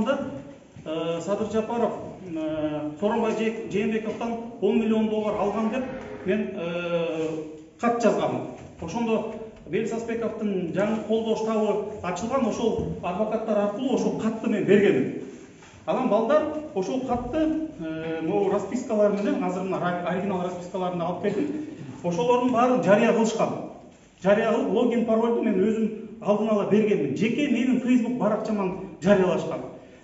барганда Садыр Жапаров Сооронбай Жээнбековдон 10 миллион доллар алган деп мен кат жазганмын. Ошондо Белис Аспековдун жаңы колдоо штабы ачылган, ошол адвокаттар аркылуу ошол катты мен бергенмин. Анан балдар ошол катты могу распискалар менен, азыр мына оригинал распискаларын алып келдим. Ошолордун баарын жарыя кылышкан. Жарыя кылып, логин парольду мен өзүм алдын ала бергенмин. Жеке менин Facebook баракчаман жарыялашкан.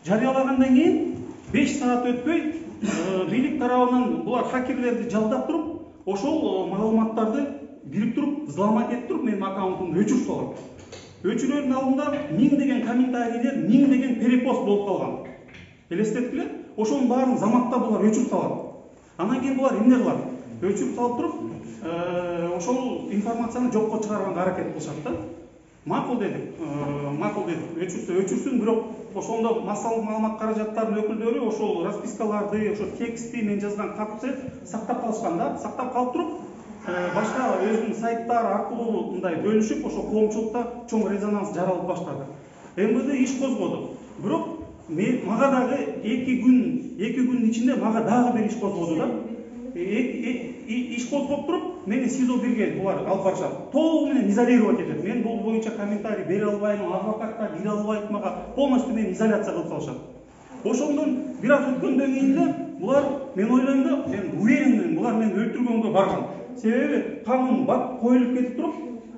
Жарыялагандан кийин 5 саат өтпөй бийлик тарабынан булар хакерлерди жалдап туруп, ошол маалыматтарды бириктирип, взломать этип туруп, менин аккаунтумду өчүрүп салган. Өчүрүүнүн алдында 1000 деген комментарийлер, 1000 деген перепост болуп калган. Элестеткиле, ошонун баарын заматта булар өчүрүп салат. Анан кийин булар эмне кылат? Өчүрүп салып туруп, ошол информацияны жокко чыгарганга аракет кылышат да. Макул дедик, өчүрсүн, бирок ошондо массалык маалымат каражаттарынын өкүлдөрү ошол распискаларды, ошол тексти мен жазган катты сактап калышкан да. Сактап калып туруп, башка өзүнүн сайттары аркылуу мындай бөлүшүп, ошол коомчулукта чоң резонанс жаралып баштады. МВД иш козгоду. Бирок мага дагы 2 күндүн ичинде мага дагы бир иш козгоду да. Иш козгоп туруп, мени СИЗО 1ге булар алып барышат. Толугу менен изолировать этет. Мен бул боюнча комментарий бере албайм, адвокатка кире албайт, мага полностью мени изоляция кылып салышат. Ошондон бир аз өткөндөн кийин эле булар, мен ойлойм да, мен уверенмин, булар мени өлтүргөнгө барган. Себеби каным бак коюлуп кетип туруп,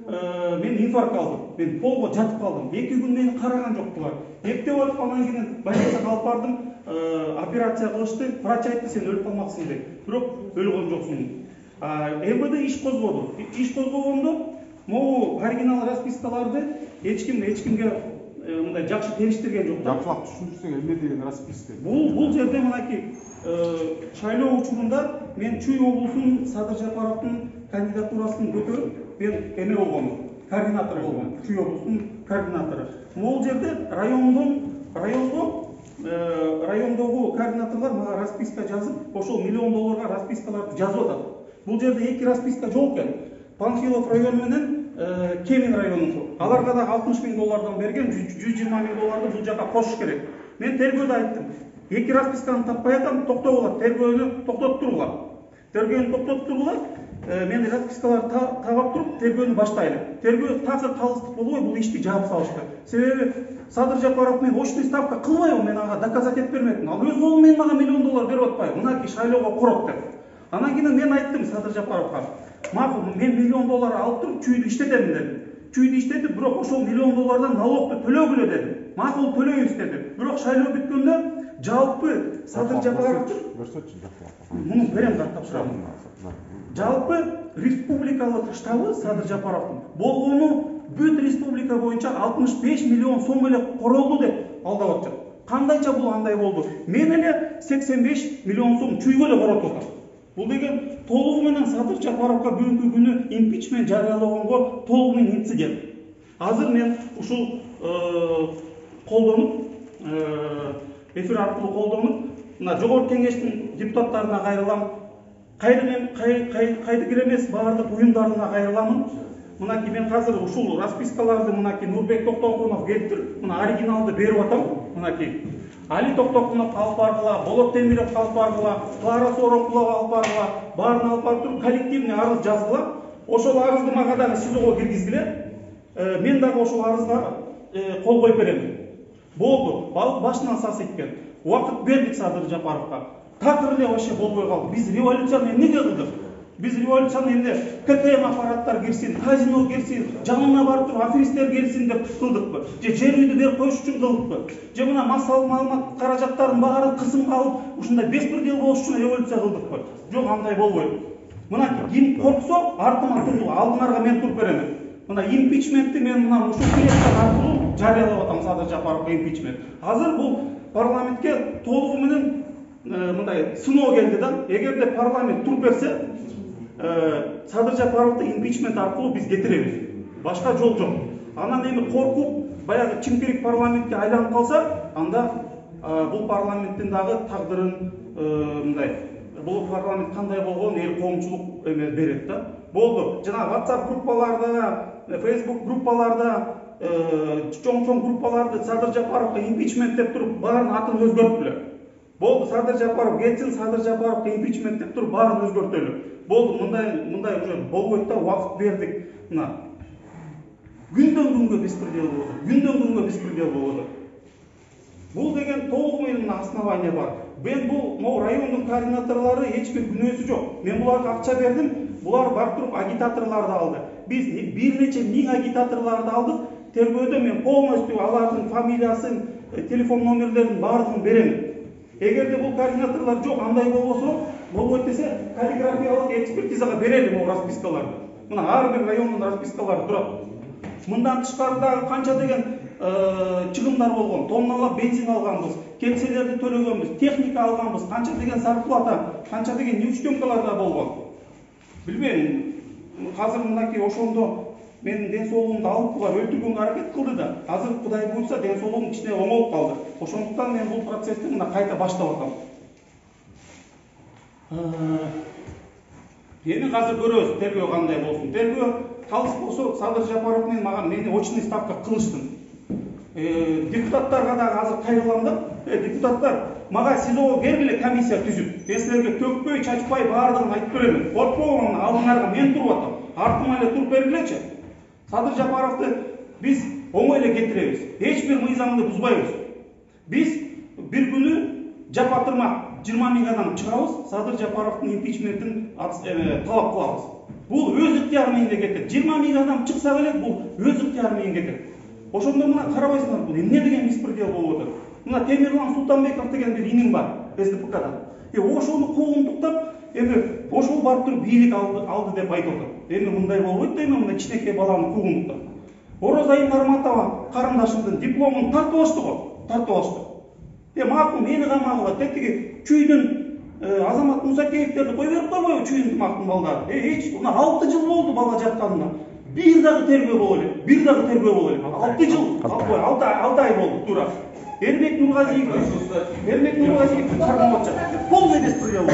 мен инфаркт алдым. Мен полго жатып калдым. 2 күн мени караган жок булар. Эптеп атып анан кийин больницага алып бардым. Операция кылышты. Врач айтты, сен өлүп калмаксың деп. Бирок өлгөн жоксуң. МВД иш козгоду. Иш козгогондо могу оригинал распискаларды эч кимге мындай жакшы териштирген жок. Жакшылап түшүндүрсөң, эмне деген расписка? Бул жерде мынакей шайлоо учурунда мен Чүй облусунун Садыр Жапаровдун кандидатурасын көтөрүп, мен эме болгонмун, координатор болгом, Чүй облусунун координатору. Бул жерде райондогу координаторлор мага расписка жазып, ошол миллион долларга распискаларды жазып атат. Бул жерде 2 расписка жок экен. Панфилов району менен Кемин районунку. Аларга да 60 000 доллардан берген, 120 000 долларды бул жака кошуш керек. Мен тергөөдө айттым. 2 расписканы таппай атам, токтогула, тергөөнү токтотуп тургула. Мен распискаларды табап туруп, тергөөнү баштайлы. Тергөө такыр калыстык болбой, бул ишти жаап салышты. Себеби Садыр Жапаров мен очный ставка кылбайбы, мен ага доказать этип бермедим. Ал өз колу менен мага миллион доллар берип атпайбы, мынакей шайлоого корот деп. Анан кийин мен айттым Садыр Жапаровго, макул, мен миллион доллар алып туруп чүйдү иштетемин дедим. Чүйдү иштетип, бирок ошол миллион доллардан налогду төлөгүлө дедим. Макул, төлөйбүз деди. Бирок шайлоо бүткөндө жалпы Садыр Жапаров муну берем каттап турам. Жалпы республикалык штабы Садыр Жапаровдун болгону бүт республика боюнча 65 миллион сом эле королду деп алдап атышат. Кандайча бул андай болду? Мен эле 85 миллион сом чүйгө эле коротуп атам. Бул деген толугу менен Садыр Жапаровго бүгүнкү күнү импичмент жарыялаганга толугу менен инцидент. Азыр мен ушул колдонуп, эфир аркылуу колдонуп, мына жогорку кеңештин депутаттарына кайрылам. Кайдыгер эмес баардык уюмдарына кайрыламын. Мынакей мен азыр ушул распискаларды мынакей Нурбек Токтогунов келип, мына оригиналды берип атам. Мынакей Али Токтогунов алып баргыла, Болот Темиров алып баргыла, Клара Сооронкулова алып баргыла, баарын алып барып туруп коллективный арыз жазгыла. Ошол арызды мага дагы СИЗОго киргизгиле. Мен дагы ошол арызга кол коюп берем. Болду, балык башынан сасыйт. Убакыт бердик Садыр Жапаровго. Такыр эле вообще болбой калды. Биз революцияны эмнеге кылдык? Биз революцияны эмне КТМ аппараттар кирсин, казино кирсин, жанына барып туруп аферисттер келсин деп кылдыкпы? Же жер үйдү берип коюш үчүн кылдыкпы? Же мына массалык маалымат каражаттарын баарын кысымга алып, ушундай беспредел болуш үчүн революция кылдыкпы? Жок, андай болбойт. Мына ким корксо, артыма туруп, алдыңарга мен туруп берем. Мына импичментти мен мына ушул кеңештер аркылуу жарыялап атам, Садыр Жапаровго импичмент. Азыр бул парламентке толугу менен мындай сыноо келди да. Эгерде парламент туруп берсе, Садыр Жапаровду импичмент аркылуу биз кетиребиз. Башка жол жок. Анан эми коркуп, баягы чимпирик парламентке айланып калса, анда бул парламенттин дагы тагдырын мындай, бул парламент кандай болгон эл коомчулук эме берет да. Болду. Жана WhatsApp группаларда, Facebook группаларда чоң группаларды Садыр Жапаровка импичмент деп туруп баарын атын өзгөрттүлөр. Болду, Садыр Жапаров кетсин, Садыр Жапаровка импичмент деп туруп баарын өзгөртөлү. Болду, мындай уже болбойт да, убакыт бердик. Мына күндөн күнгө беспредел болот. Күндөн күнгө беспредел болот. Бул деген толук менен основание бар. Мен бул райондун координаторлору эч бир күнөөсү жок. Мен буларга акча бердим, булар барып туруп агитаторлорду алды. Биз бир нече миң агитаторлорду алдык. Тергөөдө мен полностью алардын фамилиясын, телефон номерлерин баардыгын берем. Эгерде бул координаторлор жок, андай болбойт десе, каллиграфиялык экспертизага берели бул распискаларды. Мына ар бир райондун распискалары турат. Мындан тышкары дагы канча деген чыгымдар болгон, тонналап бензин алганбыз, кеңселерди төлөгөнбүз, техника алганбыз, канча деген зарплата, канча деген неучтенкалар да болгон. Билбейм, азыр мынакей ошондо менин ден соолугумду алып булар өлтүргөнгө аракет кылды да, азыр Кудай буйрса ден соолугум кичине оңолуп калды. Ошондуктан мен бул процессти мына кайта баштап атам. Эми азыр көрөбүз тергөө кандай болсун. Тергөө калыс болсо Садыр Жапаров менен мени очный ставка кылыштын. Депутаттарга дагы азыр кайрылам да, депутаттар мага СИЗОго бергиле комиссия түзүп, мен силерге төкпөй, чачпай баардыгын айтып берем. Коркпогон алдыңарга мен туруп атам. Артыма эле туруп бергилечи. Садыр Жапаровду биз оңой эле кетиребиз. Эч бир мыйзамды бузбайбыз. Биз бир күнү жапатырмак 20 000 адам чыгабыз, Садыр Жапаровдун импичментин талап кылабыз. Бул өз ыктыяры менен кетет. 20 000 адам чыкса эле бул өз ыктыяры менен кетет. Ошондо мына карабайсыңар, бул эмне деген беспредел болуп атат. Мына Темирлан Султанбеков деген бир иним бар, СДПКдан. Ошону куугунтуктап, эми ошол барып туруп бийлик алды деп айтып атат. Эми мындай болбойт да, эми мына кичинекей баланы куугунтуктап. Орозайым Нарматова карындашымдын дипломун тартып алышты го, тартып алышты. Макул мени камагыла, тетиги чүйдүн Азамат Мусакеевтерди кой берип койбойбу, чүйдүн мактын балдары. Эч, мына 6 жыл болду бала жатканына. Бир дагы тергөө боло элек, 6 жыл, 6 ай болду туура. Эрмек Нургазиев кармап атышат. Полный беспредел.